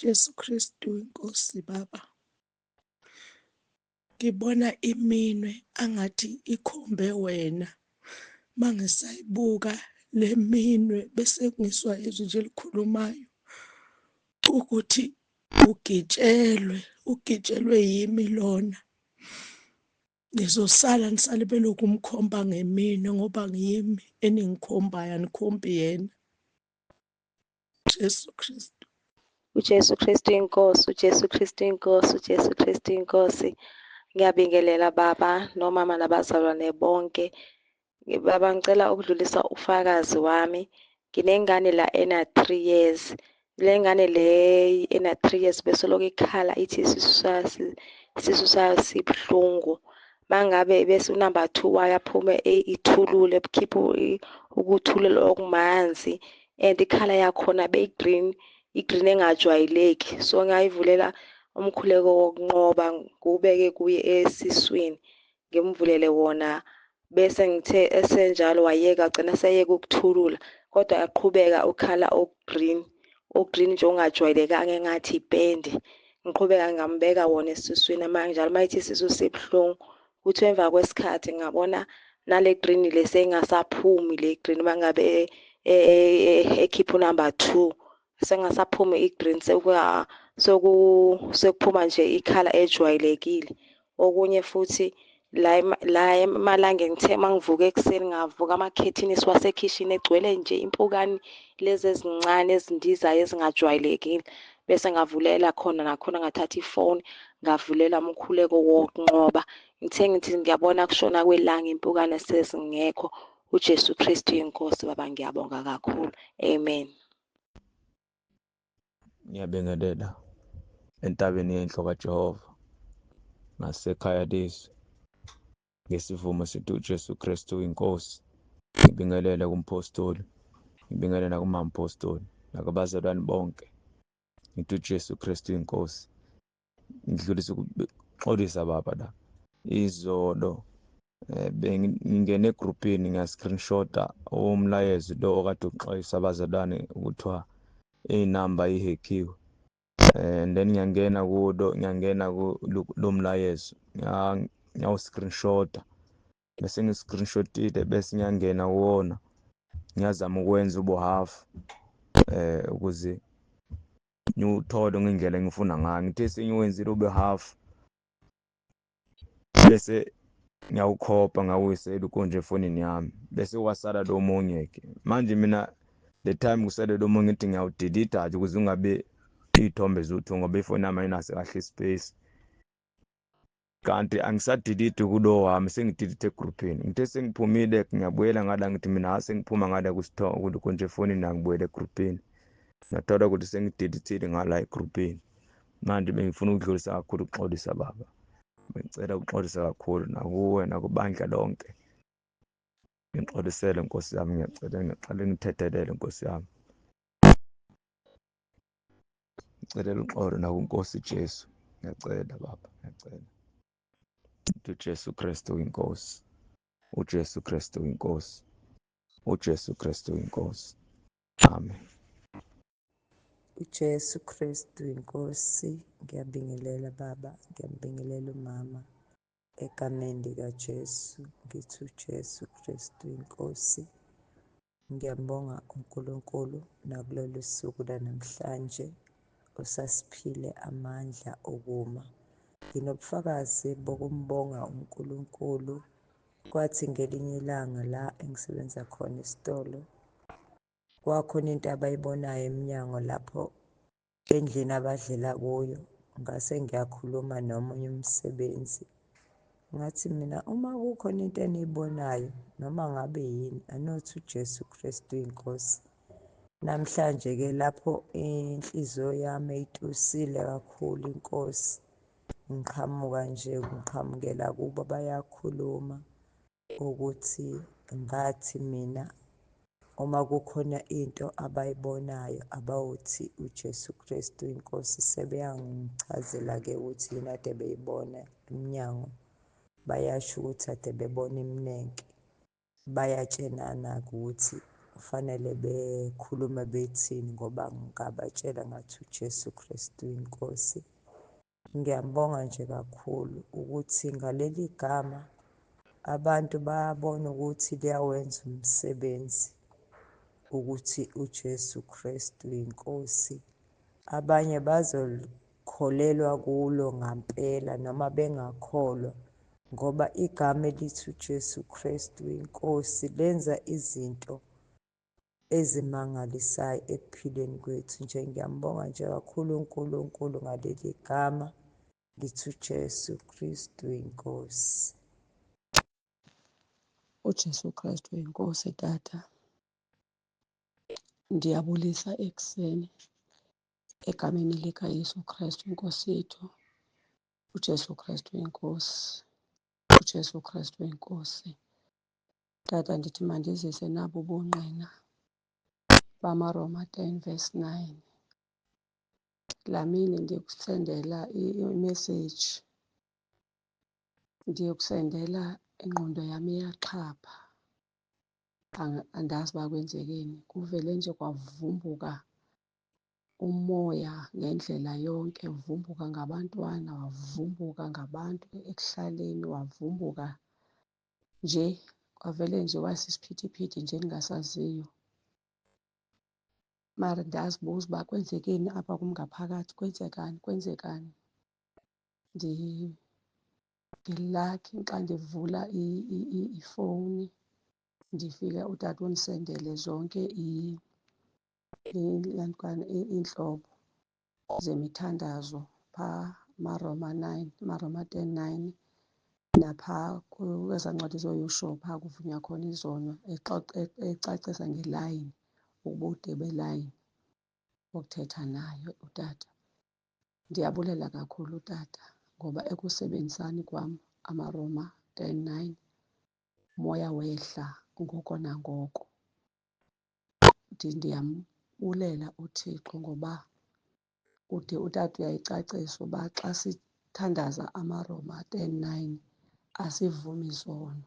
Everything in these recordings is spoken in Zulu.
Jesu Kristu inkosi Baba. Ngibona iminwe angathi ikhombe wena. Mangisayibuka le minwe bese ngiswa izwi nje elikhulumayo ukuthi ugitshelwe yimi lona. Ngizosala nisale belokhu umkhomba ngeminwe ngoba ngiyimi eningikhombayo, anikhombi yena. Jesu Kristu. uJesu Kristu inkosi, uJesu Kristu inkosi, uJesu Kristu inkosi. Ngiyabingelela baba nomama nabazalwane bonke. Baba ngicela ukudlulisa ufakazi wami. Nginengane la ena 3 years. Le ngane le ena 3 years besoloko ikhala ithi isisu sayo sibuhlungu. Mangabe bese unumber 2 wayo aphume ithulule bukhipha ukuthulula okumanzi and ikhala yakhona beyigreen, igreen engajwayeleki. So ngayivulela umkhuleko wokunqoba kubeke kuye esiswini, ngimvulele wona bese ngithe esenjalo wayeka agcina seyeka ukuthulula kodwa yaqhubeka ukhalaogreen nje ongajwayelekanga engathi ipende. Ngiqhubeka ngambeka wona esiswini manje njalo mayithi isisu sibuhlungu kuthi emva kwesikhathi ngabona nale green lese engasaphumi le green mangabe ekhipha unumber 2 sengasaphumi igreen sekuphuma nje ikhala ejwayelekile. Okunye futhi la emalanga ngithe mangivuka ekuseni ngavuka amakhethini siwasekhishini egcwele nje impukane lezi ezincane ezindizayo ezingajwayelekile bese ngavulela khona nakhona ngathatha ifoni ngavulela umkhuleko wokunqoba. Ngithi ngiyabona kushona kwelanga impukane sezingekho. uJesu Kristu inkosi baba ngiyabonga kakhulu. Amen. Ngiyabingelela entabeni yenhlo kaJehova ngasekhaya lizwe ngesivumo sithi uJesu Kristu inkosi. Ngibingelela kumpostoli, ngibingelela kumampostoli nakubazalwane bonke. Ngithi uJesu Kristu inkosi. Ngidlulisa ukuxolisa baba la izolo bengingene egroupini ngiya-screenshota umlayezo lo okade uxwayisa abazalwane ukuthiwa inamba ihekhiwe. And then ngiyangena lo mlayezo ngiyawu-screenshota bese ngi-screenshotile bese ngiyangena kuwona ngiyazama ukwenza ubuhafu ukuze ngiwuthole ngendlela engifuna ngayo. Ngithe sengiwenzile ubuhafu bese ngiyawukhopha ngawuyisela konje efonini yami bese wasala lo munye-ke. Manje mina the time kusele lo munye ngithi ngiyawudelete nje ukuze ungabe iy'thombe zuthu ngoba ifoni yami ayinaso kahle ispace. Kanti angisadelete kulo wami sengidelete egroupini. Ngithe sengiphumile ngiyabuyela ngala ngithi mina sengiphuma ngala konje efonini angibuyele egroupini. Ngathola ukuthi sengidelethile ngala egroupini. Manje bengifuna ukudlulisa kakhulu ukuxolisa baba. Bengicela ukuxolisa kakhulu nakuwe nakubandla lonke. Ngixolisele Nkosi yami, ngiyacela ngithethelele Nkosi yami. Ngicela uxolo nakuNkosi Jesu. Ngiyacela baba, ngiyacela. uJesu Kristu inkosi. uJesu Kristu inkosi. uJesu Kristu inkosi. Amen. uJesu Kristu inkosi. Ngiyabingelela baba, ngiyabingelela umama egameni likaJesu. Ngithi uJesu Kristu inkosi. Ngiyambonga uNkulunkulu nakulolu suku lanamhlanje usasiphile amandla okuma. Nginobufakazi bokumbonga uNkulunkulu. Kwathi ngelinye ilanga la engisebenza khona esitolo kwakhona into abayibonayo emnyango lapho endlini abadlela kuyo. Ngase ngiyakhuluma nomunye umsebenzi ngathi mina uma kukhona into eniyibonayo noma ngabe yini anothi uJesu Kristu inkosi. Namhlanje-ke lapho inhliziyo yami eyitusile kakhulu inkosi ngiqhamuka nje ngiqhamukela kubo bayakhuluma ukuthi ngathi mina uma kukhona into abayibonayo abawuthi uJesu Kristu inkosi sebeyangichazela-ke ukuthi yini ade beyibona emnyango. Bayasho ukuthi ade bebona iminenke. Bayatshenana ukuthi kufanele bekhulume bethini ngoba ngabatshela ngathi uJesu Kristu inkosi. Ngiyambonga nje kakhulu ukuthi ngaleli gama abantu bayabona ukuthi liyawenza umsebenzi ukuthi uJesu Kristu inkosi. Abanye bazokholelwa kulo ngampela noma bengakholwa ngoba igama elithi uJesu Kristu inkosi lenza izinto ezimangalisayo ekuphileni kwethu. Nje ngiyambonga nje kakhulu uNkulunkulu ngaleli gama lithi uJesu Kristu inkosi. uJesu Kristu inkosi tata. Ndiyabulisa ekuseni egameni likaYesu Kristu inkosi yethu. uJesu Kristu inkosi. uJesu Kristu inkosi. Tata, ndithi mandizise nabo ubungqina bamaRoma 10 verse 9. Laa mini ndiyokusendela imeseji, ndiyokusendela ingqondo yam iyaxhapha. Andazi uba kwenzekeni, kuvele nje kwavumbuka umoya ngendlela yonke, wavumbuka ngabantwana, wavumbuka ngabantu ekuhlaleni, wavumbuka nje, kwavele nje wasisiphithiphithi nje endingasaziyo. Mara ndazibuza uba kwenzekeni apha kum ngaphakathi, kwenzekani. Ndilakhi xa ndivula ifowuni ndifike utata undisendele zonke iintlobo zemithandazo phaa maRoma 10:9 naphaa kwezaa ncwadi zooYoshua phaa kuvunywa khona izono, ecacisa ngelayini, ubude belayini bokuthetha nayo utata. Ndiyabulela kakhulu tata ngoba ekusebenzisani kwam amaRoma 10:9 umoya wehla ngoko nangoko. Ndiyambulela uThixo ngoba ude utata uyayicacisa uba xa sithandaza amaRoma 10:9 asivumi isono.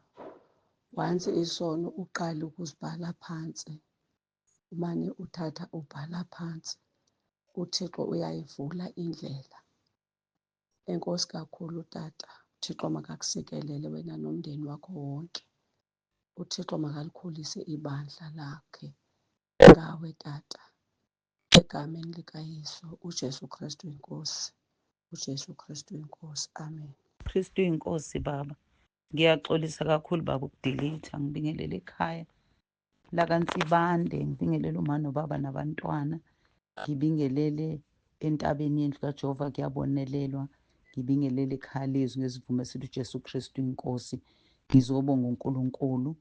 Once isono uqale ukuzibhala phantsi, umane uthatha ubhala phantsi, uThixo uyayivula indlela. Enkosi kakhulu tata. uThixo makakusikelele wena nomndeni wakho wonke. uThixo makalikhulise ibandla lakhe ngawe tata, egameni likaYesu uJesu Kristu inkosi. uJesu Kristu inkosi. Amen. Kristu inkosi baba. Ngiyaxolisa kakhulu baba ukudilitha. Ngibingelela ekhaya lakaNsibande, ngibingelele uma nobaba nabantwana, ngibingelele entabeni yendlu kaJehova kuyabonelelwa, ngibingelele ekhaya lezwi ngesivumo esithi uJesu Kristu inkosi. Ngizobonga uNkulunkulu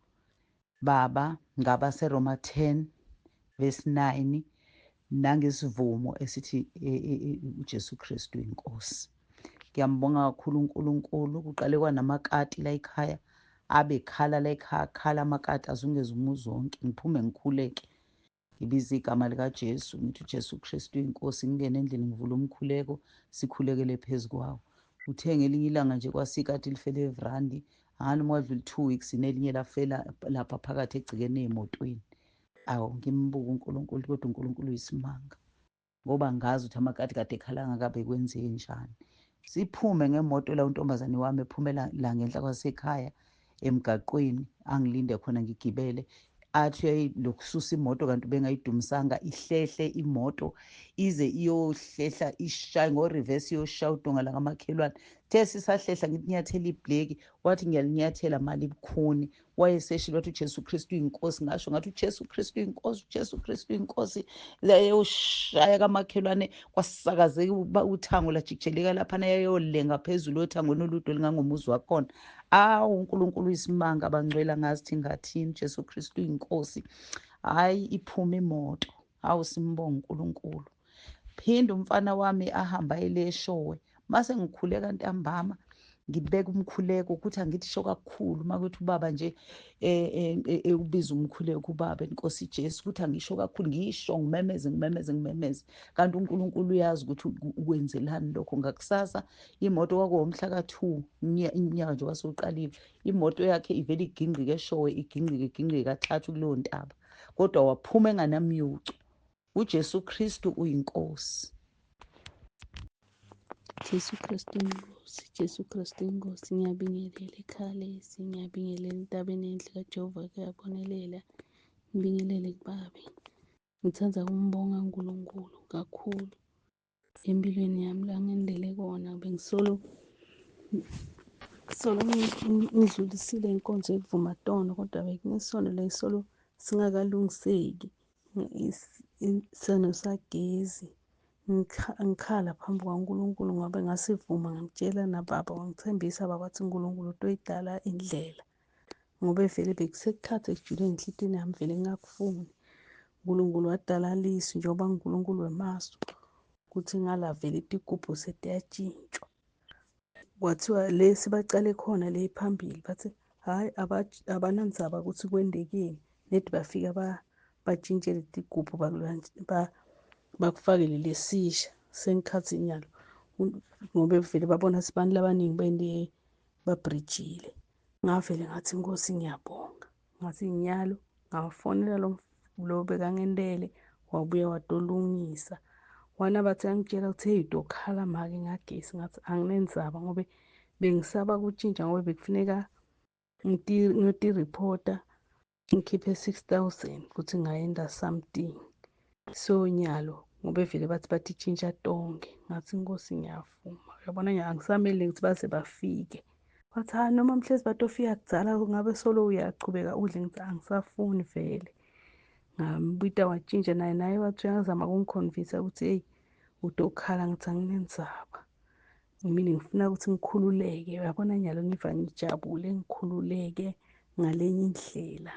baba ngabaseRoma 10 verse 9 nangesivumo esithi uJesu Kristu inkosi. Ngiyambonga kakhulu uNkulunkulu. Kuqale kwanamakati la ekhaya, abe khala la ekhaya, khala amakati azungeze umuzi wonke, ngiphume ngikhuleke, ngibize igama likaJesu, ngithi uJesu Kristu inkosi, ngingene endlini ngivula umkhuleko, sikhulekele phezu kwawo. Uthe ngelinye ilanga nje kwasikade lifele evrandi, noma kwadlula 2 weeks nelinye lafela lapha phakathi egcikeni ey'motweni. Awu, ngimbuka uNkulunkulu, kodwa uNkulunkulu uyisimanga ngoba ngazi ukuthi amakati kade ekhalanga kabe kwenzeke njani. Siphume ngemoto la untombazane wami ephumela la ngenhla kwasekhaya emgaqweni, angilinde khona ngigibele, athi uyayilokususa imoto kanti bengayidumisanga, ihlehle imoto ize iyohlehla ishaye ngo-reverse iyoshaya udonga lakamakhelwane. The sisahlehla ngithi nyathela ibhleki, wathi ngiyalinyathela mali bukhuni. Wayeseshilo wathi uJesu Kristu inkosi, ngasho ngathi uJesu Kristu inkosi, uJesu Kristu inkosi. Yayoshaya kamakhelwane, kwasakazeka uthango lajikijeleka laphana, yayolenga phezulu othangweni olude olungangomuzi wakhona. Awu, uNkulunkulu uyisimanga, abangcwele angazi thi ngathini. uJesu Kristu inkosi. Hhayi, iphume imoto. Hawu, simbonga uNkulunkulu. Phinde umfana wami ahamba eleshowe, mase ngikhuleka ntambama, ngibeka umkhuleko ukuthi angithi sho kakhulu makuthi ubaba nje ubiza umkhuleko ubaba enkosi Jesu, ukuthi angisho kakhulu, ngisho ngimemeze. Kanti uNkulunkulu uyazi ukuthi ukwenzelani lokho. Ngakusasa imoto kwakuwomhla ka2 inyaka nje wasuqalile, imoto yakhe ivele igingqike eshowe, igingqike kathathu kuleyo ntaba. kodwa waphuma enganamyucu. uJesu Kristu uyinkosi. Jesu Kristu inkosi, Jesu Kristu inkosi, ngiyabingelela ekhaya lesi, ngiyabingelela entabeni enhle kaJehova kuyabonelela, ngibingelele kubabi. Ngithanda ukumbonga uNkulunkulu kakhulu empilweni yami la ngendele kona. Bengisolo ngidlulisile inkonzo yokuvuma-tono, kodwa bekunesono lesolo singakalungiseki, isano sagezi. Ngikhala phambi kwaNkulunkulu ngoba ngasivuma, ngitshela nababa, wangithembisa baba wathi uNkulunkulu utoyidala indlela, ngoba vele bekusekukhathi ekujuleni enhlitiyweni yami, vele ngingakufuni. uNkulunkulu wadala lisu njengoba uNkulunkulu wemasu kuthi ngala vele itigubhu setiyatshintshwa. Kwathiwa lesi bacale khona le phambili bathi hhayi abanandzaba ukuthi kwendekeni, nedi bafika batshintshe leti gubhu bakufakele lesisha sengikhathi nyalo, ngoba vele babona sibantu labaningi bende babrijile. Ngavele ngathi Nkosi ngiyabonga, ngathi nyalo ngafonela lo bekangendele, wabuya watolungisa. Wana bathi angitshela ukuthi hey utokhala make ngagesi, ngathi anginenzaba ngoba bengisaba kutshintsha, ngoba bekufuneka ngiyoti-reporta ngikhiphe 6,000 ukuthi ngayenda something. So nyalo ngoba vele bathi tshintsha tonke, ngathi Nkosi ngiyavuma. Uyabona nyalo angisamele ukuthi baze bafike. Bathi hayi noma mhlezi batofika kudzala ngabe solo uyachubeka udle, ngithi angisafuni vele. Ngambita watshintsha naye wathi uyazama ukungikhonvinsa ukuthi hey utokhala, ngithi anginenzaba. Mina ngifuna ukuthi ngikhululeke. Uyabona nyalo ngiva ngijabule, ngikhululeke ngalenye indlela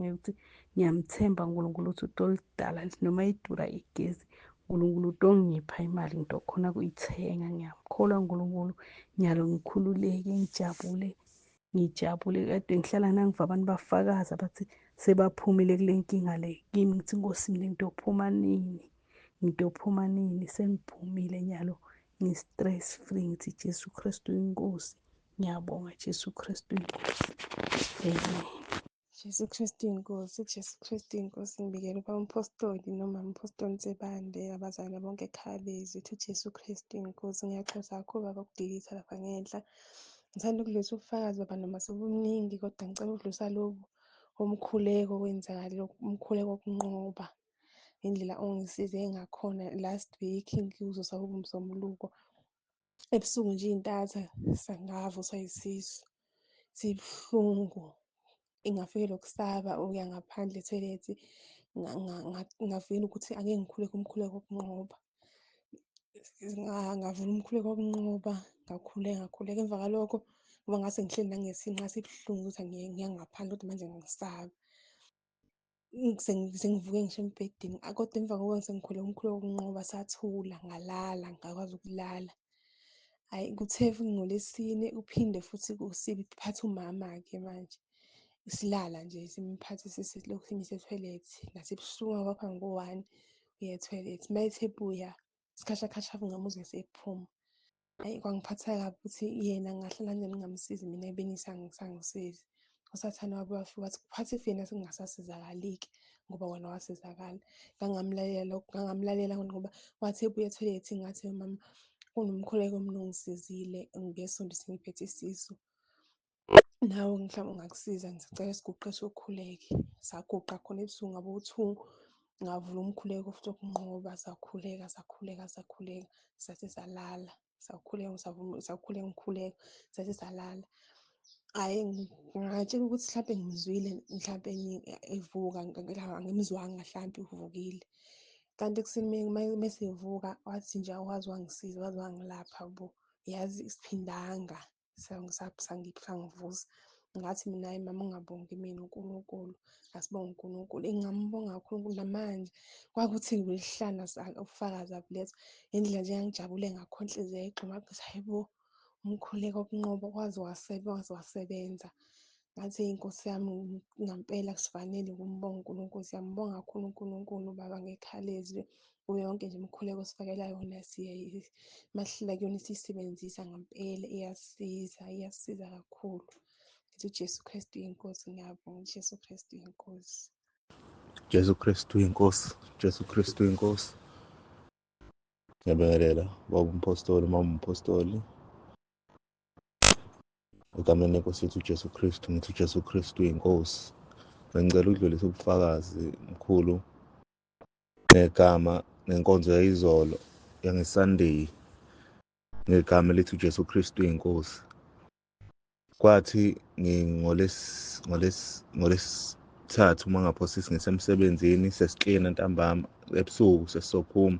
ngekuthi ngiyamthemba uNkulunkulu ukuthi utolidala noma idura igezi, uNkulunkulu utongipha imali ngitokhona kuyithenga. Ngiyamkholwa uNkulunkulu nyalo, ngikhululeke, ngijabule. Kade ngihlala nangiva abantu bafakaza bathi sebaphumile kule nkinga le kimi, ngithi Nkosi mina ngitophuma nini, sengiphumile nyalo, ngi-stress free. Ngithi Jesu Kristu inkosi, ngiyabonga Jesu Kristu inkosi. Amen. Jesu Kristu inkosi, Jesu Kristu inkosi. Ngibikela uMpostoli noma uMpostoli Ntsibande, abazali bonke ekhaya lezi, uthi uJesu Kristu inkosi. Ngiyaxosa kakhulu baba ukudilisa lapha ngenhla. Ngithanda ukudlulisa ubufakazi baba noma sebuningi, kodwa ngicela ukudlulisa lobu omkhuleko wenzakala, umkhuleko wokunqoba, indlela ongisize ngakhona last week ngizosaba ubumsomluko. Ebusuku nje intatha sangavuswa yisisu sibuhlungu, ingafike lokusaba uya ngaphandle ethoyilethi, ngavela ukuthi ake ngikhuleke umkhuleko wokunqoba. Ngavula umkhuleko wokunqoba, ngakhuleka. Emva kwalokho ngoba ngase ngihleli nangesinqa sibuhlungu ukuthi ngiya ngaphandle, kodwa manje ngisaba. Sengivuke ngisho embhedeni, kodwa emva kokuba sengikhuleka umkhuleko wokunqoba sathula, ngalala, ngakwazi ukulala. Hhayi, kuthe ngoLwesine uphinde futhi siphathe umama-ke manje. Silala nje simphathe silokhu simi sethoyilethi, nasebusuku ngaphambi ko-1 uya ethoyilethi. Uma ethe ebuya isikhashana ngamuzwa esephuma. Hhayi, kwangiphatha kabi ukuthi yena ngahlala kanjani ngingamsizi, mina ebenisangisiza. USathane wabuya wafika wathi kuphathe yena sekungasasizakali-ke ngoba wena wasizakala. Ngangamlalela ngoba wathi ebuya ethoyilethi ngathi mama kunomkhuleko mina ongisizile, ngesonto sengiphethe isisu, nawe mhlawumbe ungakusiza, ngisacela siguqe siyokhuleka. Saguqa khona ebusuku ngabo-2, ngavula umkhuleko futhi wokunqoba, sakhuleka sathi salala, sakhuleka ngikhuleka sathi salala. Hhayi, ngingatshela ukuthi mhlampe ngimzwile, mhlampe evuka angimzwanga mhlampe uvukile. Kanti ekuseni mesevuka wathi nje waze wangisiza, waze wangilapha bo, yazi isiphindanga sangivusa. Ngathi mina hhayi mama ungabongi mina uNkulunkulu, asibonge uNkulunkulu. Ngingambonga kakhulu uNkulunkulu namanje kwakuthi ngolesihlanu ubufakazi abulethwa, indlela nje engangijabule ngakhona, inhliziyo yayigxuma ngathi hhayi bo, umkhuleko wokunqoba waze wasebenza. Ngathi Nkosi yami ngampela akusifanele ukumbonga uNkulunkulu. Siyambonga kakhulu uNkulunkulu baba ngekhaya lezwi, kuyo yonke nje imikhuleko osifakela yona masihlela kuyona siyisebenzisa ngampela, iyasiza kakhulu. Ngithi uJesu Kristu inkosi, ngiyabonga uJesu Kristu inkosi. Jesu Kristu inkosi, Jesu Kristu inkosi. Ngiyabingelela baba umpostoli, mama umpostoli. Egameni lenkosi yethu uJesu Kristu, ngithi uJesu Kristu inkosi. Bengicela ukudlulisa ubufakazi mkhulu ngegama nenkonzo yayizolo yangeSunday ngegama elithi uJesu Kristu inkosi. Kwathi ngolesithathu uma ngaphosisi ngisemsebenzini sesiklina ntambama ebusuku sesizophuma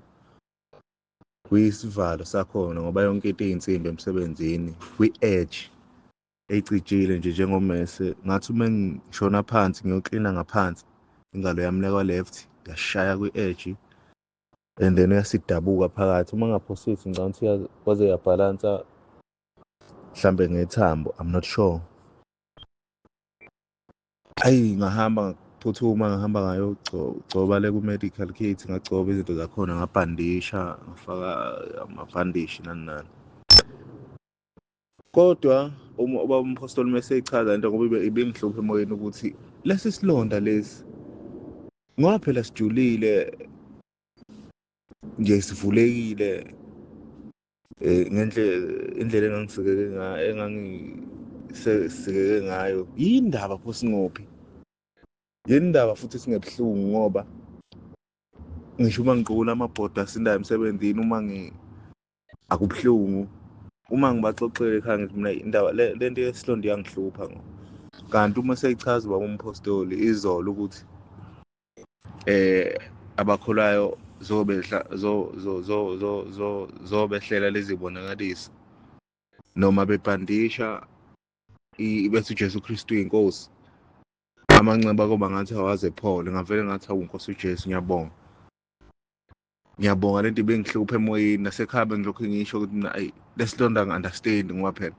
kuyisivalo sakhona ngoba yonke into iyinsimbi emsebenzini kwi-edge eyicijile nje njengomese. Ngathi uma ngishona phansi ngiyoklina ngaphansi ingalo yami lekwa-left yashaya kwi-edge and then yasidabuka phakathi. Uma ngaphosisi ngicabanga ukuthi kwaze yabhalansa mhlambe ngethambo, I'm not sure. Ayi ngahamba ngaphuthuma ngahamba ngayogcoba le ku-medical kit, ngagcoba izinto zakhona, ngabhandisha, ngafaka amabhandishi nani nani. Kodwa ubaba umpostoli mese eyichaza into ngoba ibingihlupha emoyeni ukuthi lesi silonda lesi ngoba phela sijulile nje sivulekile indlela engangisekeke ngayo. Yini indaba pho singophi? Yini indaba futhi singebuhlungu ngoba ngisho uma ngiqukula amabhodi asindayo emsebenzini uma akubuhlungu. Uma ngibaxoxele ekhaya ngithi mina indaba lento yesilonda iyangihlupha ngo. Kanti uma seyichaza baba umpostoli izolo ukuthi abakholwayo zobehlela lezi bonakalisa noma bebhandisha bethi uJesu Kristu inkosi, amanxeba koba ngathi awaze ephole. Ngavele ngathi hawu Nkosi uJesu ngiyabonga lento bengihlupha emoyeni nasekhaya bengilokhu ngisho ukuthi mina lesilonda ngi-understand ngoba phela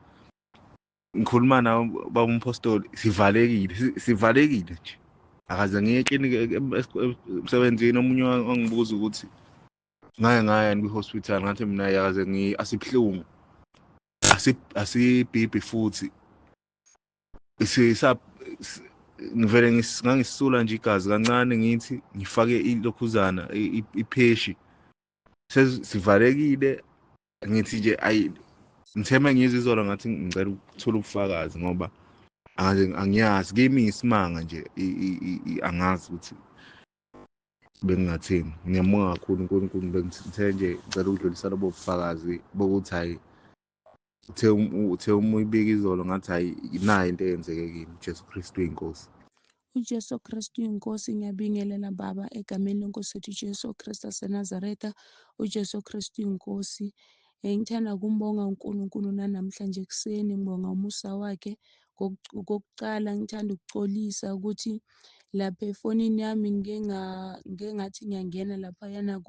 ngikhuluma nawe baba umpostoli sivalekile nje. Akaze ngiye emsebenzini omunye wangibuza ukuthi ngaya kwi-hospital ngathi mina yakaze asibuhlungu asibhibhi futhi ngivele ngangisula nje igazi kancane ngithi ngifake ilokhuzana ipheshi sivalekile. Ngithi nje ngitheme ngizwe izolo ngathi ngicela ukuthola ubufakazi ngoba angiyazi, kimi isimanga nje angazi ukuthi bengingathini. Ngiyambonga kakhulu uNkulunkulu, bengithe nje ngicela ukudlulisa lobo bufakazi bokuthi hayi uthe uma uyibika izolo ngathi hayi nayo into eyenzeke kimi. uJesu Kristu inkosi. uJesu Kristu inkosi. Ngiyabingelela baba egameni lenkosi yethu uJesu Kristu waseNazaretha. uJesu Kristu inkosi. Ngithanda kumbonga uNkulunkulu namhlanje ekuseni, ngibonga umusa wakhe. Kokuqala ngithanda ukucolisa ukuthi lapha efonini yami ngike ngathi ngiyangena laphayana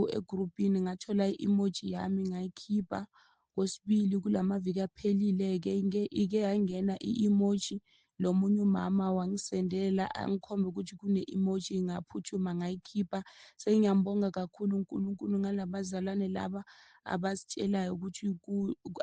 egrupini ngathola i-emoji yami ngayikhipha. Kwesibili kulamaviki aphelile-ke ike yangena i-emoji lo munye umama wangisendela angikhomba ukuthi kune-emoji ngaphuthuma ngayikhipha. Sengiyambonga kakhulu uNkulunkulu ngalabazalwane laba abasitshelayo ukuthi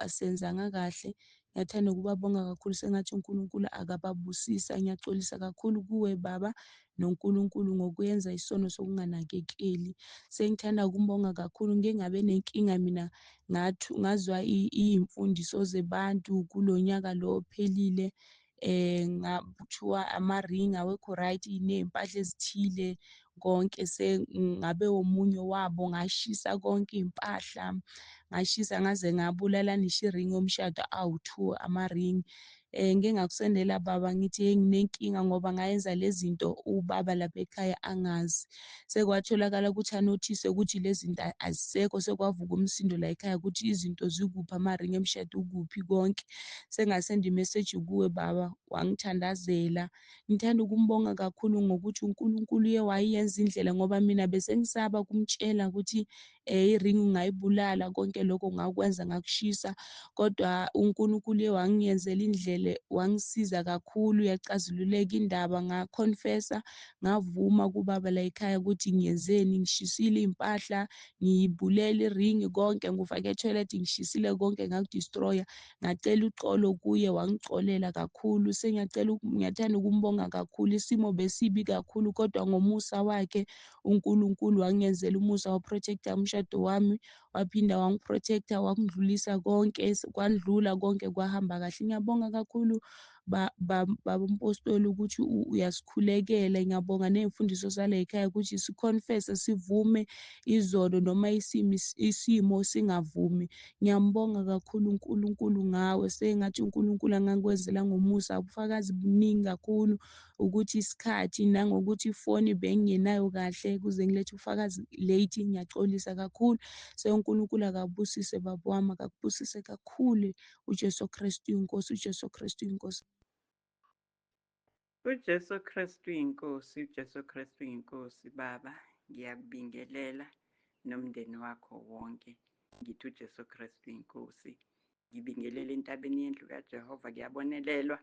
asenzanga kahle. Ngiyathanda ukubabonga kakhulu, sengathi uNkulunkulu akababusisa. Ngiyaxolisa kakhulu kuwe baba noNkulunkulu ngokwenza isono sokunganakekeli. Sengithanda ukumbonga kakhulu. Ngike ngabe nenkinga mina ngazwa iy'mfundiso zebantu kulo nyaka lo ophelile. Kuthiwa amaringi awekho right ney'mpahla ezithile konke. Ngabe omunye wabo ngashisa konke iy'mpahla, ngashisa ngaze ngabulalanisha iringi yomshado awu-2 amaringi. Ngike ngakusendela baba ngithi hey nginenkinga ngoba ngayenza lezi zinto ubaba lapha ekhaya angazi. Sekwatholakala ukuthi anothise ukuthi lezi zinto azisekho. Sekwavuka umsindo la ekhaya ukuthi izinto zikuphi, amaringi emshado ukuphi konke. Sengasenda imeseji kuwe baba, wangithandazela. Ngithanda ukumbonga kakhulu ngokuthi uNkulunkulu uye wayenza indlela ngoba mina bese ngisaba kumtshela ukuthi iringi ungayibulala, konke lokho ngakwenza ngakushisa, kodwa uNkulunkulu uye wangiyenzela indlela, wangisiza kakhulu, yacazululeka indaba. Ngakhonfesa, ngavuma kubaba la ekhaya ukuthi ngiyenzeni, ngishisile iy'mpahla, ngiyibulele iringi konke, ngifake ethoyilethi ngishisile konke ngakudistroya. Ngacela uxolo kuye, wangicolela kakhulu. Ngiyathanda ukumbonga kakhulu. Isimo besibi kakhulu, kodwa ngomusa wakhe uNkulunkulu wangenzela umusa, waprotecta umshado wami, waphinda wangiprotecta, wakudlulisa konke, kwandlula konke kwahamba kahle. Ngiyabonga kakhulu Baba Mpostoli ukuthi uyasikhulekela. Ngiyabonga ney'mfundiso zala ekhaya ukuthi sikhonfese, sivume izolo noma isimo singavumi. Ngiyambonga kakhulu uNkulunkulu ngawe. Sengathi uNkulunkulu angangikwenzela ngomusa, ubufakazi buningi kakhulu ukuthi isikhathi nangokuthi ifoni bengingenayo kahle kuze ngilethe ubufakazi late. Ngiyaxolisa kakhulu. uNkulunkulu akabusise baba wami, akakubusise kakhulu. uJesu Kristu inkosi, uJesu Kristu inkosi. uJesu Kristu inkosi, uJesu Kristu inkosi. Baba, ngiyakubingelela nomndeni wakho wonke. Ngithi uJesu Kristu inkosi. Ngibingelela entabeni yendlu kaJehova, kuyabonelelwa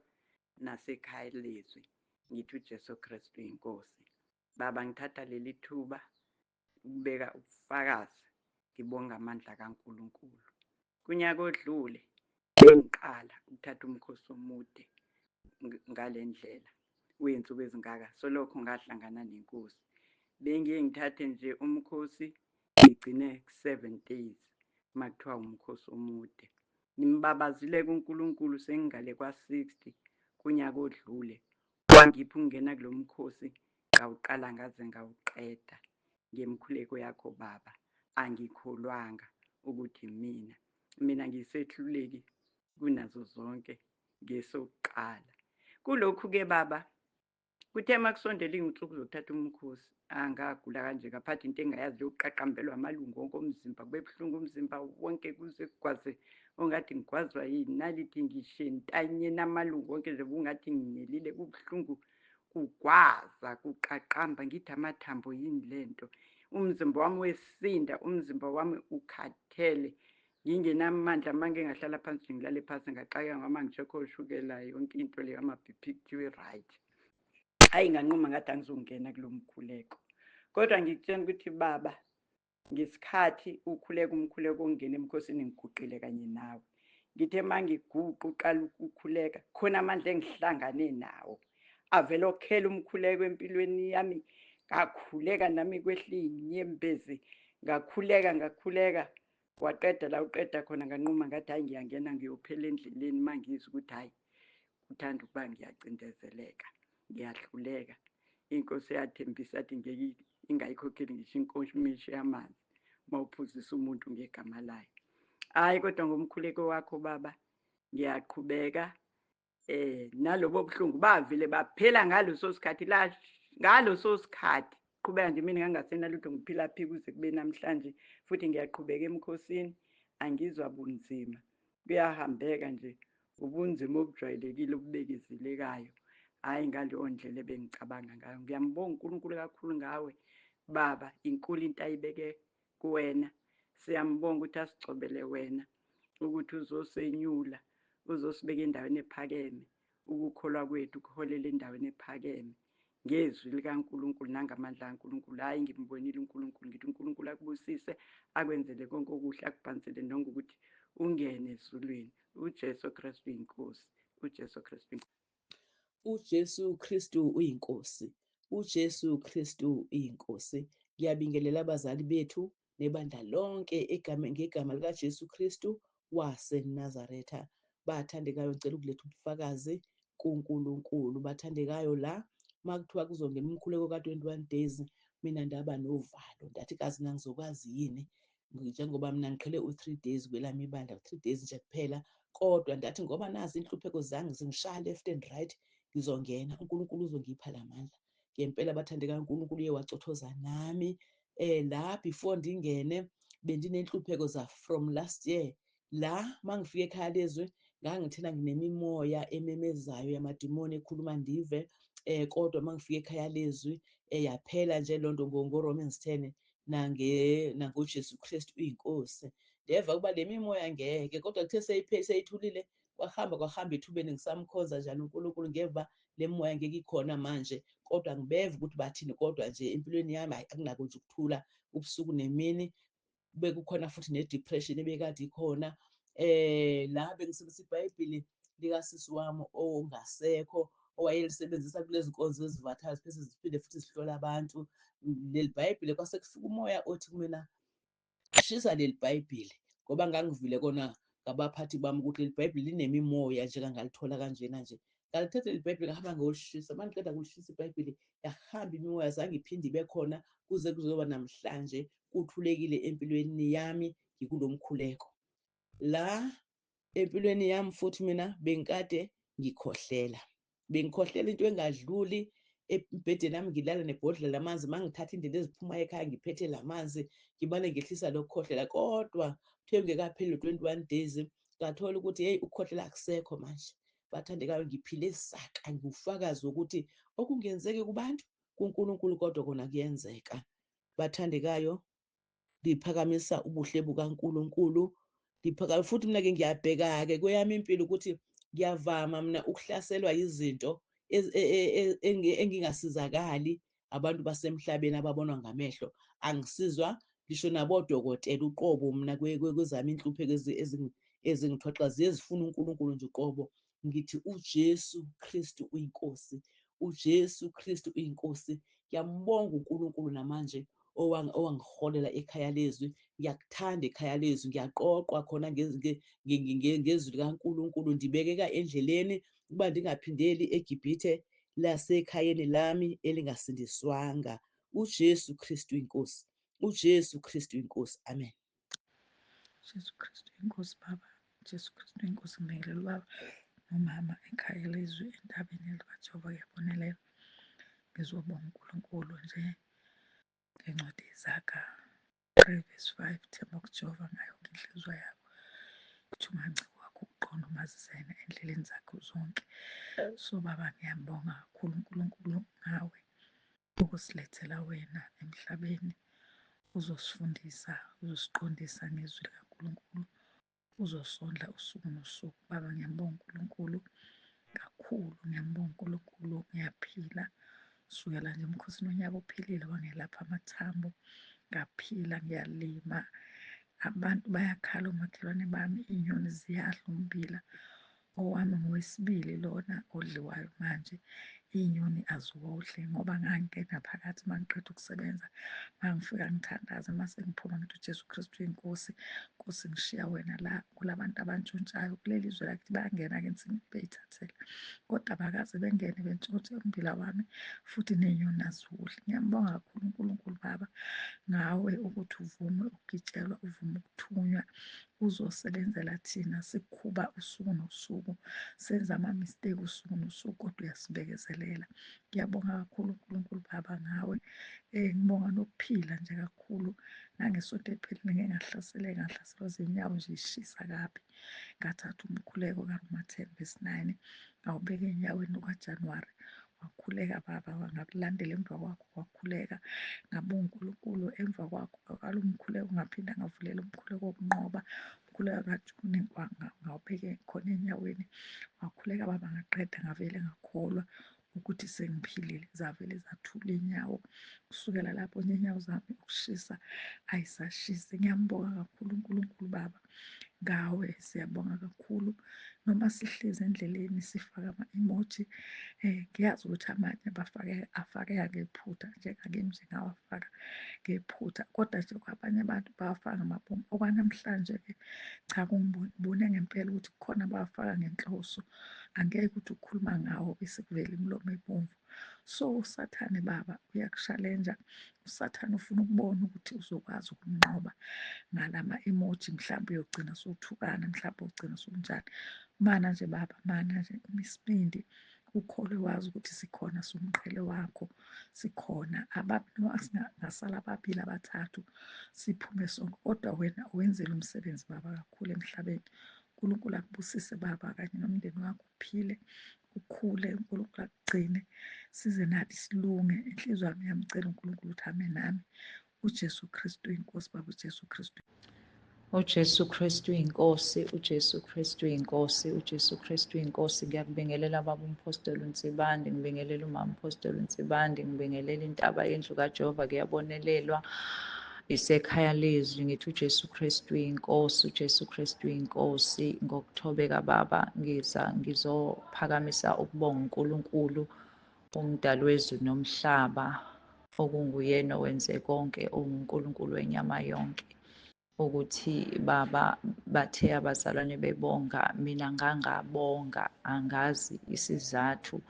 nasekhaya lezwi. Ngithi uJesu Kristu inkosi. Baba, ngithatha leli thuba ukubeka ubufakazi, ngibonga amandla kaNkulunkulu. Kunyaka odlule bengiqala ukuthatha umkhosi omude ngale ndlela wey'nsuku ezingaka, solokhu ngahlangana nenkosi. Bengiye ngithathe nje umkhosi ngigcine 7 days makuthiwa umkhosi omude. Ngimbabazile kuNkulunkulu sengingale kwa-60 kunyaka odlule. Wangipha ukungena kulo mkhosi, ngawuqala ngaze ngawuqeda. Ngemkhuleko yakho Baba, angikholwanga ukuthi mina ngisehluleki kunazo zonke ngesokuqala. Kulokhu-ke Baba, kuthe makusondela iy'nsuku zokuthatha umkhosi, ngagula kanje ngaphatha into engayazi yokuqaqambelwa amalungu wonke omzimba, kube buhlungu umzimba wonke kuze kugwaze ongathi ngigwazwa yini, nalithi ngishentanye namalungu wonke nje bungathi nginyelile, kubuhlungu, kugwaza, kuqaqamba, ngithi amathambo yini lento. Umzimba wami wesinda, umzimba wami ukhathele, ngingenamandla. Manje ngahlala phansi ngilale phansi ngaxakeka ngama ngi-check oshukela, yonke into leyo, ama-BP kuthiwe right. Hayi, nganquma ngathi angizongena kulo mkhuleko, kodwa ngikutshela ukuthi Baba, ngesikhathi ukhuleka umkhuleko ongena emkhosini ngiguqile kanye nawe. Ngithe mangiguqa uqala ukukhuleka, khona amandla engihlangane nawo avele okukhela umkhuleko empilweni yami. Ngakhuleka nami kwehla iy'nyembezi, ngakhuleka. Waqeda la uqeda khona nganquma ngathi hayi, ngiyangena ngiyophela endleleni mangizwa ukuthi hayi, kuthanda ukuba ngiyacindezeleka, ngiyahluleka. Inkosi yathembisa yathi ngeke ingayikhokheli ngisho inkomishi yamanzi mawuphuzisa umuntu ngegama layo. Hayi, kodwa ngomkhuleko wakho Baba, ngiyaqhubeka. Nalobo buhlungu bavele baphela ngaloso sikhathi qhubeka nje, mina ngangasenalutho, ngiphila phi kuze kube namhlanje. Futhi ngiyaqhubeka emkhosini, angizwa bunzima, kuyahambeka nje, ubunzima obujwayelekile obubekezelekayo. Hhayi, ngaleyo ndlela ebengicabanga ngayo. Ngiyambonga uNkulunkulu kakhulu ngawe Baba, inkulu into ayibeke kuwena. Siyambonga ukuthi asigcobele wena, ukuthi uzosenyula, uzosibeka endaweni ephakeme, ukukholwa kwethu kuholele endaweni ephakeme ngezwi likaNkulunkulu nangamandla kaNkulunkulu. Hhayi, ngimbonile uNkulunkulu, ngithi uNkulunkulu akubusise, akwenzele konke okuhle, akubhansele nongokuthi ungene ezulwini. uJesu Kristu inkosi, uJesu Kristu inkosi. uJesu Kristu uyinkosi, uJesu Kristu uyinkosi. Ngiyabingelela abazali bethu nebandla lonke ngegama likaJesu Kristu waseNazaretha. Bathandekayo, ngicela ukuletha ubufakazi kuNkulunkulu. Bathandekayo, la makuthiwa kuzongena umkhuleko ka-21 days, mina ndaba novalo, ndathi kazi mina ngizokwazi yini, njengoba mina ngiqhele u-3 days kwelami ibandla, 3 days nje kuphela. Kodwa ndathi ngoba nazi inhlupheko zange zingishaya left and right, ngizongena, uNkulunkulu uzongipha la mandla. Ngempela bathandekayo, uNkulunkulu uye wacothoza nami. La before ndingene bendinenhlupheko from last year. La mangifika ekhaya lezwi ngangithena nginemimoya ememezayo yamadimoni ekhuluma ndive. Kodwa mangifika ekhaya lezwi yaphela nje lonto. ngoRomans 10 nangoJesu Kristu uyinkosi. Ndeva ukuba le mimoya ngeke, kodwa kuthe seyithulile kwahamba ethubeni ngisamkhonza njalo uNkulunkulu, ngeva le moya ngeke ikhona manje, kodwa ngibeva ukuthi bathini. Kodwa nje empilweni yami hayi, akunako nje ukuthula ubusuku nemini. Bekukhona futhi ne-depression ebekade ikhona. La bengisebenzisa iBhayibhili likasisi wami ongasekho, owayelisebenzisa kulezi nkonzo ezivathayo phese ziphinde futhi zihlola abantu. Leli Bhayibhili kwase kufika umoya othi kumina, shisa leli Bhayibhili, ngoba ngangivile kona ngabaphathi bami ukuthi leli Bhayibhili linemimoya nje, ngalithola kanjena nje. Ngalithethe leli Bhayibhili ngahamba ngolishisa. Uma ngiqeda kulishisa iBhayibhili yahamba imimoya, azange iphinde ibe khona kuze kuzoba namhlanje. Kuthulekile empilweni yami, ngikulo mkhuleko. La empilweni yami futhi mina bengikade ngikhohlela into engadluli. Embhedeni nami ngilala nebhodlela lamanzi, uma ngithatha indlela eziphumayo ekhaya ngiphethe lamanzi, ngimane ngehlisa lokukhohlela. Kodwa kuthe kungekapheli 21 days ngathola ukuthi heyi, ukukhohlela akusekho manje. Bathandekayo, ngiphile saka, ngufakazi wokuthi okungenzeki kubantu kuNkulunkulu kodwa kona kuyenzeka. Bathandekayo, ngiphakamisa ubuhle bukaNkulunkulu. Futhi mina-ke ngiyabheka-ke kweyami impilo ukuthi ngiyavama mina ukuhlaselwa yizinto engingasizakali abantu basemhlabeni ababonwa ngamehlo. Angisizwa ngisho nabodokotela uqobo mina kwezami inhlupheko ezingithoxa ziye zifuna uNkulunkulu nje uqobo. Ngithi uJesu Kristu uyinkosi, uJesu Kristu uyinkosi. Ngiyambonga uNkulunkulu namanje owangiholela ekhaya lezwi. Ngiyakuthanda ekhaya lezwi, ngiyaqoqwa khona ngezwi likaNkulunkulu. Ndibekeka endleleni ukuba ndingaphindeli eGibhithe lasekhayeni lami elingasindiswanga. uJesu Kristu uyinkosi, uJesu Kristu uyinkosi. Amen. Jesu Kristu inkosi Baba, Jesu Kristu inkosi. Ngibingelela ubaba nomama ekhaya lezwi entabeni likaJehova. Kuyabonelela, ngizobonga uNkulunkulu nje ngencwadi yeZaga 3:5, themba kuJehova ngayo yonke inhliziyo yakho, kuthi unganciki wakho ukuqonda, umazisene endleleni zakho zonke. So Baba, ngiyambonga kakhulu uNkulunkulu ngawe ukusilethela wena emhlabeni, uzosifundisa, uzosiqondisa ngezwi likaNkulunkulu, uzosondla usuku nosuku. Baba, ngiyambonga uNkulunkulu kakhulu, ngiyambonga uNkulunkulu. Ngiyaphila sukela nje emkhosini wonyaka ophilile, wangelapha amathambo, ngaphila, ngiyalima. Abantu bayakhala, omakhelwane bami, inyoni ziyadla ummbila. Owami ngowesibili lona odliwayo manje, iy'nyoni aziwodli ngoba ngangena phakathi uma ngiqeda ukusebenza, mangifika ngithandaze, mase ngiphuma ngithi uJesu Kristu uyinkosi. Nkosi, ngishiya wena la kulabantu abantshontshayo kuleli zwe lakithi. Bayangena-ke ensimini beyithathela, kodwa bakaze bengene bentshontshe ummbila wami, futhi ney'nyoni aziwudli. Ngiyambonga kakhulu uNkulunkulu Baba ngawe ukuthi uvume ukugitshelwa, uvume ukuthunywa, uzosebenzela thina. Sikhuba usuku nosuku, senza ama-mistake usuku nosuku, kodwa uyasibekezelela. Ngiyabonga kakhulu uNkulunkulu Baba ngawe. Ngibonga nokuphila nje kakhulu. Nangesonto eliphelile ngike ngahlaselwa zinyawo nje, ishisa kabi. Ngathatha umkhuleko kaRoma 10:9 ngawubeka enyaweni lukaJanuwari, wakhuleka Baba, ngakulandela emva kwakho wakhuleka. Ngabonga uNkulunkulu emva kwakho kwalo mkhuleko ngaphinda ngavulela umkhuleko wokunqoba, umkhuleko kaJuni ngawubeke khona enyaweni, wakhuleka Baba. Ngaqeda ngavele ngakholwa ukuthi sengiphilile, zavele zathula iy'nyawo. Kusukela lapho nje iy'nyawo zami ukushisa ayisashisi. Ngiyambonga kakhulu uNkulunkulu Baba ngawe, siyabonga kakhulu. Noma sihlezi endleleni sifaka ama-emoji, ngiyazi ukuthi amanye afakeka ngephutha, njengakimi nje ngawafaka ngephutha, kodwa nje kwabanye abantu bawafaka ngamabomu. Okwanamhlanje-ke cha, ngibone ngempela ukuthi kukhona abawafaka ngenhloso, angeke ukuthi ukukhuluma ngawo bese kuvela imilomo ebomvu. So uSathane Baba uyakushalenja, uSathane ufuna ukubona ukuthi uzokwazi ukumnqoba ngalama-emoji, mhlawumbe uyogcina sowuthukana, mhlawumbe ugcina sowunjani. Mana nje Baba, mana nje isibindi, ukholwe wazi ukuthi sikhona somqhele wakho, sikhona singasala ababili abathathu siphume sonke, kodwa wena wenzele umsebenzi Baba kakhulu emhlabeni. uNkulunkulu akubusise Baba, kanye nomndeni wakho uphile, ukhule, uNkulunkulu akugcine, size nathi silunge. Inhliziyo yami iyamcela uNkulunkulu ukuthi ame nami, uJesu Kristu inkosi Baba, uJesu Kristu. uJesu Kristu inkosi, uJesu Kristu inkosi, uJesu Kristu inkosi. Ngiyakubingelela Baba uMphostoli uNsibande, ngibingelela uMama uMphostoli uNsibande, ngibingelela intaba yendlu kaJehova kuyabonelelwa. Isekhaya lezwi ngithi uJesu Kristu inkosi, uJesu Kristu inkosi. Ngokuthobeka Baba ngizophakamisa ukubonga uNkulunkulu umdali wezulu nomhlaba, okunguyena owenze konke, onguNkulunkulu wenyama yonke, ukuthi Baba bathe abazalwane bebonga, mina ngangabonga, angazi isizathu,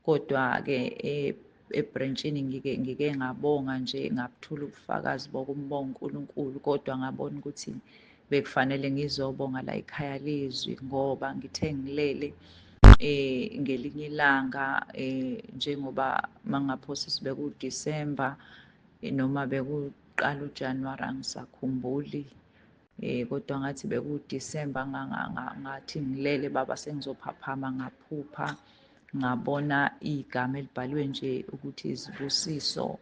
kodwa-ke ebrentshini ngike ngabonga nje, ngabuthula ubufakazi bokumbonga uNkulunkulu, kodwa ngabona ukuthi bekufanele ngizobonga la ekhaya lezwi, ngoba ngithe ngilele ngelinye ilanga njengoba mangaphosisi bekuDisemba noma bekuqala uJanuwari angisakhumbuli, kodwa ngathi bekuDisemba ngathi ngilele Baba sengizophaphama, ngaphupha ngabona igama elibhaliwe nje ukuthi izibusiso,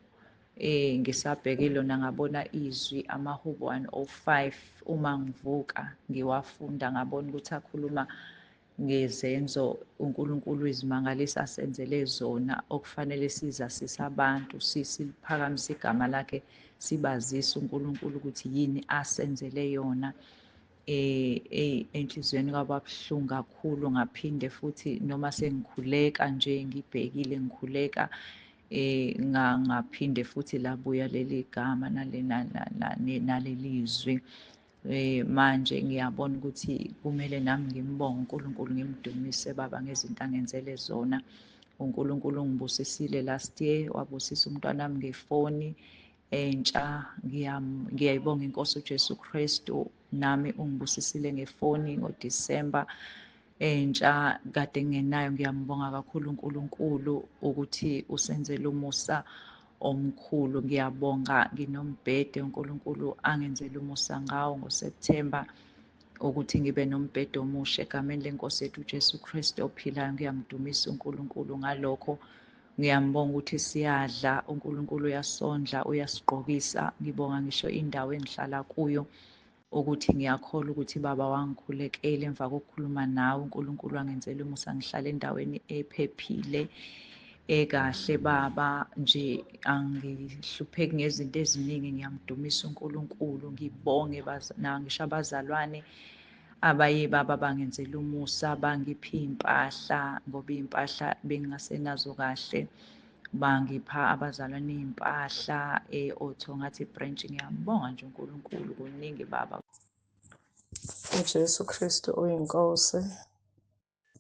ngisabheke lona ngabona izwi amaHubo 105. Uma ngivuka ngiwafunda ngabona ukuthi akhuluma ngezenzo uNkulunkulu izimangalisa asenzele zona, okufanele sizasise abantu, siphakamise igama lakhe, sibazise uNkulunkulu ukuthi yini asenzele yona. Enhliziyweni kwaba buhlungu kakhulu, ngaphinde futhi noma sengikhuleka nje ngibhekile ngikhuleka, ngaphinde futhi labuya leli gama naleli zwi. Manje ngiyabona ukuthi kumele nami ngimbonge uNkulunkulu, ngimdumise Baba ngezinto angenzele zona. uNkulunkulu ungibusisile last year, wabusisa umntwana wami ngefoni entsha. Ngiyayibonga inkosi uJesu Kristu, nami ungibusisile ngefoni ngoDisemba entsha kade ngingenayo. Ngiyambonga kakhulu uNkulunkulu ukuthi usenzele umusa omkhulu. Ngiyabonga nginombhede uNkulunkulu angenzele umusa ngawo ngoSepthemba, ukuthi ngibe nombhede omusha egameni lenkosi yethu uJesu Kristu ophilayo. Ngiyamdumisa uNkulunkulu ngalokho. Ngiyambonga ukuthi siyadla, uNkulunkulu uyasondla, uyasigqokisa. Ngibonga ngisho indawo engihlala kuyo, ukuthi ngiyakholwa ukuthi Baba wangikhulekela emva kokukhuluma nawe. uNkulunkulu wangenzela umusa, ngihlala endaweni ephephile ekahle Baba, nje angihlupheki ngezinto eziningi. Ngiyamdumisa uNkulunkulu, ngibonge ngisho abazalwane abaye Baba bangenzela umusa, bangipha iy'mpahla ngoba iy'mpahla bengingasenazo kahle, bangipha abazalwane iy'mpahla ngathi branch. Ngiyambonga nje uNkulunkulu, kuningi Baba. uJesu Kristu uyinkosi,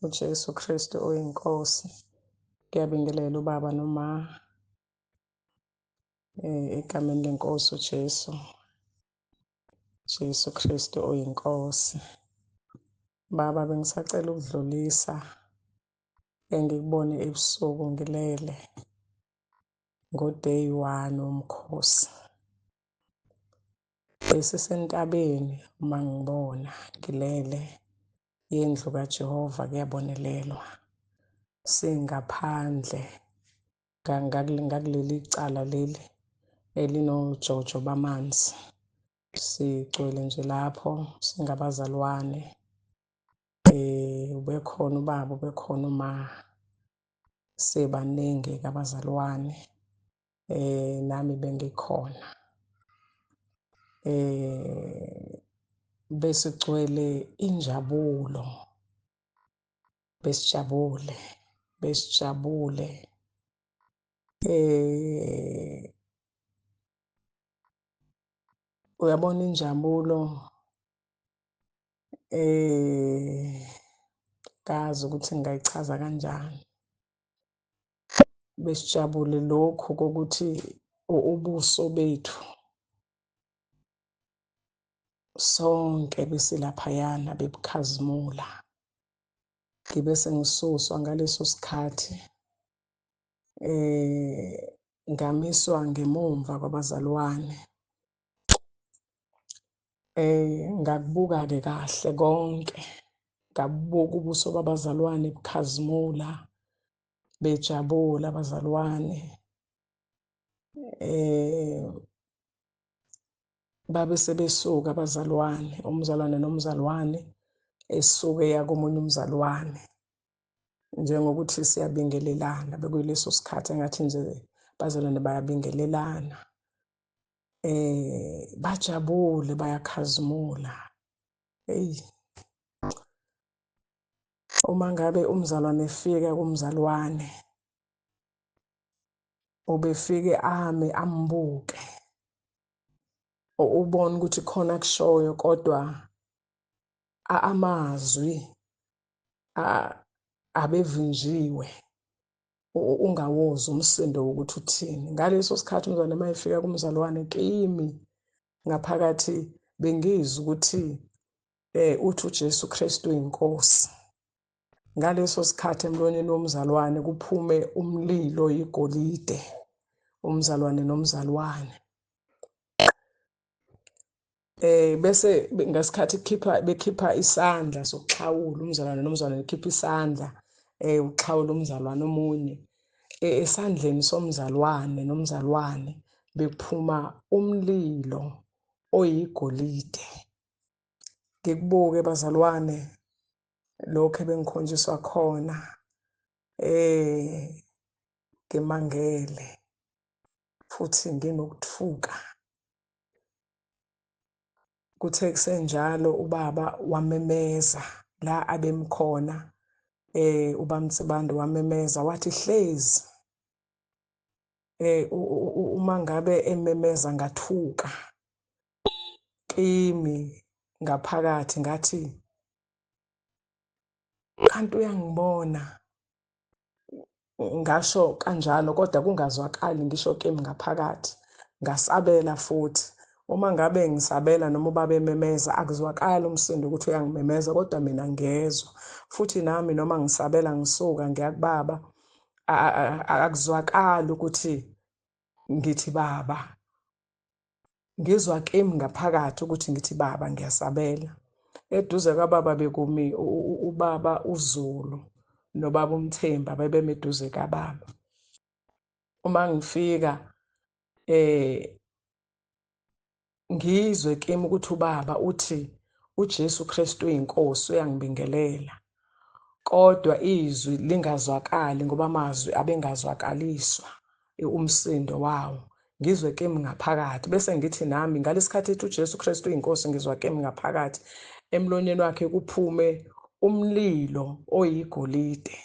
uJesu Kristu uyinkosi. Ngiyabingelela ubaba noma egameni lenkosi uJesu. Jesu Kristu uyinkosi. Baba, bengisacela ukudlulisa engikubone ebusuku ngilele ngo-day 1 womkhosi. Besisentabeni uma ngibona ngilele, yendlu kaJehova kuyabonelelwa. Singaphandle ngakuleli cala leli elinojojo bamanzi. Sigcwele nje lapho singabazalwane. Ubekhona ubaba, ubekhona uma, sibaningi-ke abazalwane, nami bengikhona. Besigcwele injabulo, besijabule. Uyabona injabulo, ngazi ukuthi ngingayichaza kanjani. Besijabule lokhu kokuthi ubuso bethu sonke besilaphayana bebukhazimula. Ngibe sengisuswa ngaleso sikhathi, ngamiswa ngemumva kwabazalwane. Ngakubuka-ke kahle konke, ngabubuka ubuso babazalwane bukhazimula, bejabula abazalwane. babe sebesuka abazalwane, umzalwane nomzalwane esuke eya komunye umzalwane. Njengokuthi siyabingelelana, bekuyileso sikhathi engathi nje abazalwane bayabingelelana. Bajabule, bayakhazimula. Eyi, uma ngabe umzalwane efika kumzalwane, ubefike ame ambuke, ubone ukuthi khona kushoyo, kodwa amazwi abevinjiwe, ungawuzwa umsindo wokuthi uthini. Ngaleso sikhathi umzalwane uma efika kumzalwane, kimi ngaphakathi bengizwa ukuthi uthi uJesu Kristu uyinkosi. Ngaleso sikhathi emlonyeni womzalwane kuphume umlilo oyigolide, umzalwane nomzalwane. Bese ngesikhathi bekhipha isandla sokuxhawula, umzalwane nomzalwane ekhipha isandla uxhawula umzalwane omunye. Esandleni somzalwane nomzalwane bephuma umlilo oyigolide. Ngikubuke bazalwane lokho ebengikhonjiswa khona, ngimangele futhi nginokuthuka. Kuthe kusenjalo ubaba wamemeza la abemkhona, uBaMtsibande wamemeza wathi, hlezi. Uma ngabe ememeza ngathuka, kimi ngaphakathi ngathi, kanti uyangibona. Ngasho kanjalo kodwa kungazwakali ngisho kimi ngaphakathi. Ngasabela futhi. Uma ngabe ngisabela noma ubaba ememeza akuzwakali umsindo ukuthi uyangimemeza, kodwa mina ngezwa. Futhi nami noma ngisabela ngisuka ngiya kubaba, akuzwakali ukuthi ngithi baba. Ngizwa kimi ngaphakathi ukuthi ngithi baba, ngiyasabela. Eduze kababa bekumi ubaba uZulu nobaba uMthemba, bebeme eduze kababa. Uma ngifika ngizwe kimi ukuthi ubaba uthi uJesu Kristu uyinkosi, uyangibingelela, kodwa izwi lingazwakali ngoba amazwi abengazwakaliswa umsindo wawo. Ngizwe kimi ngaphakathi bese ngithi nami ngalesikhathi ethi uJesu Kristu uyinkosi, ngizwa kimi ngaphakathi emlonyeni wakhe kuphume umlilo oyigolide.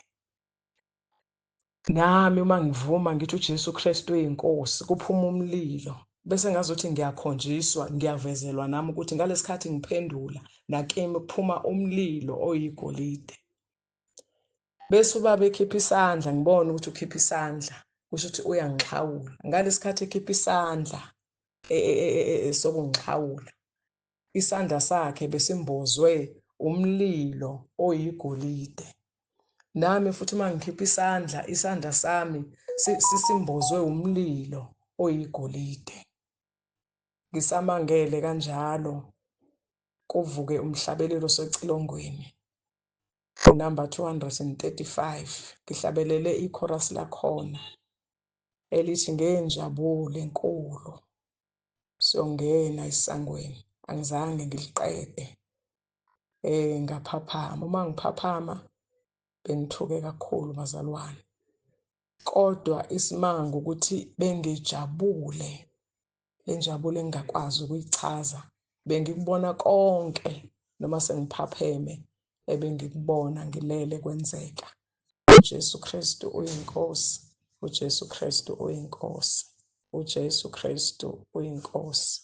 Nami uma ngivuma ngithi uJesu Kristu uyinkosi, kuphuma umlilo. Bese ngazuthi ngiyakhonjiswa, ngiyavezelwa nami ukuthi ngalesikhathi ngiphendula nakimi kuphuma umlilo oyigolide. Bese ubaba ekhipha isandla, ngibona ukuthi ukhipha isandla, kusho ukuthi uyangixhawula. Ngalesikhathi ekhipha isandla sokungixhawula, isandla sakhe besimbozwe umlilo oyigolide. Nami futhi uma ngikhipha isandla, isandla sami sisimbozwe umlilo oyigolide. Ngisamangele kanjalo, kuvuke umhlabelelo osecilongweni, unamba 235. Ngihlabelele ichorus lakhona elithi, ngenjabulo enkulu siyongena esangweni. Angizange ngiliqede, ngaphaphama. Uma ngiphaphama bengithuke kakhulu bazalwane, kodwa isimanga ukuthi bengijabule, injabulo engingakwazi ukuyichaza. Bengikubona konke noma sengiphapheme ebengikubona ngilele kwenzeka. uJesu Kristu uyinkosi, uJesu Kristu uyinkosi, uJesu Kristu uyinkosi.